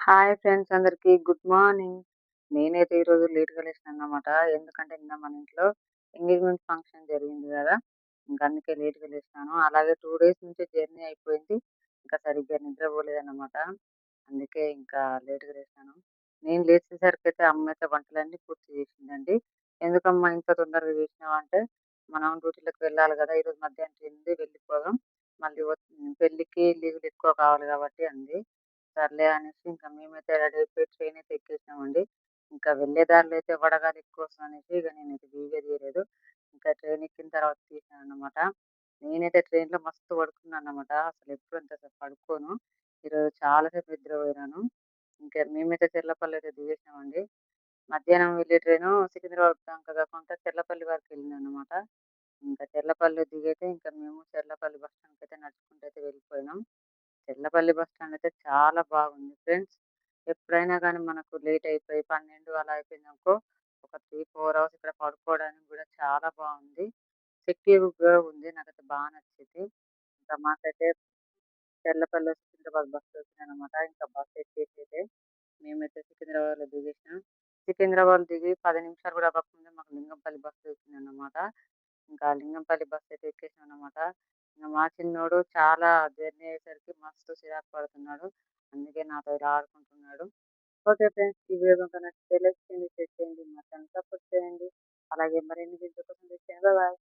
Hi friends అందరికి good morning. నేనైతే ఈరోజు లేట్‌గా లేసినానన్నమాట. ఎందుకంటే నిన్న మన ఇంట్లో ఎంగేజ్‌మెంట్ ఫంక్షన్ జరిగింది గదా! ఇంక అందుకే లేట్‌గా లేసినాను. అలాగే 2 డేస్ నుంచి జర్నీ అయిపోయింది. ఇంకా సరిగ్గా నిద్రపోలేదన్నమాట. అందుకే ఇంకా లేట్‌గా లేసినాను. నేను లేచేసరికైతే అమ్మయితే వంటలన్నీ పూర్తి చేసిందండి. "ఎందుకమ్మా ఇంత తొందరగా చేసినావు" అంటే, "మనం డ్యూటీలకి వెళ్ళాలి గదా! ఈరోజు మధ్యాహ్నం తింది వెళ్ళిపోదాం. మళ్ళీ పెళ్ళికి లీవ్‌లు ఎక్కువ కావాలి" కాబట్టి అంది. సర్లే అనేసి ఇంకా మేమైతే రెడీ అయిపోయి ట్రైన్ అయితే ఎక్కేసామండి. ఇంకా వెళ్ళే దారిలో అయితే వడగాలి ఎక్కువొస్తదనేసి ఇక నేనైతే వీడియో తీయలేదు. ఇంకా ట్రైన్ ఎక్కిన తర్వాత తీశానన్నమాట. నేనైతే ట్రైన్‌లో మస్తు పడుకున్నానన్నమాట. అసలెప్పుడు అంతసేపు పడుకోను. ఈరోజు చాలా సేపు నిద్రపోయినాను. ఇంకా మేమైతే చెర్లపల్లి అయితే దిగేసామండి. మధ్యాహ్నం వెళ్ళే ట్రైను సికింద్రాబాద్ దాకా కాకుండా చెర్లపల్లి వరకు వెళ్ళిందన్నమాట. ఇంకా చెర్లపల్లిలో దిగైతే ఇంకా మేము చెర్లపల్లి బస్ స్టాండ్‌కైతే నడుచుకుంటూ అయితే వెళ్ళిపోయినాం. చెర్లపల్లి బస్ స్టాండ్ అయితే చాలా బాగుంది ఫ్రెండ్స్. ఎప్పుడైనా గానీ మనకు లేట్ అయిపోయి 12 అలా అయిపోయిందనుకో, ఒక 3, 4 అవర్స్ ఇక్కడ పడుకోవడానికి గూడా చాలా బాగుంది. సెక్యూర్‌గా ఉంది. నాకైతే నచ్చింది. ఇంకా మాకైతే చెర్లపల్లి సికింద్రాబాద్ బస్ వచ్చిందనమాట. ఇంకా బస్ ఎక్కేసి మేమైతే సికింద్రాబాద్‌లో దిగేసాం. సికింద్రాబాద్ దిగి 10 నిమిషాలు గూడా అవ్వకముందే మాకు లింగంపల్లి బస్ వచ్చిందన్నమాట. ఇంకా లింగంపల్లి బస్ అయితే ఎక్కేసామన్నమాట. ఇంక మా చిన్నోడు చాలా జర్నీ అయ్యేసరికి మస్తు చిరాకు పడుతున్నాడు. అందుకే నాతో ఇలా ఆడుకుంటున్నాడు. Okay friends. ఈ వీడియో గనుక నచ్చితే లైక్ చేయండి, షేర్ చేయండి. మా ఛానెల్ సపోర్ట్ చేయండి. అలాగే మరిన్ని వీడియోల కోసం వెయిట్ చేయండి. Bye bye.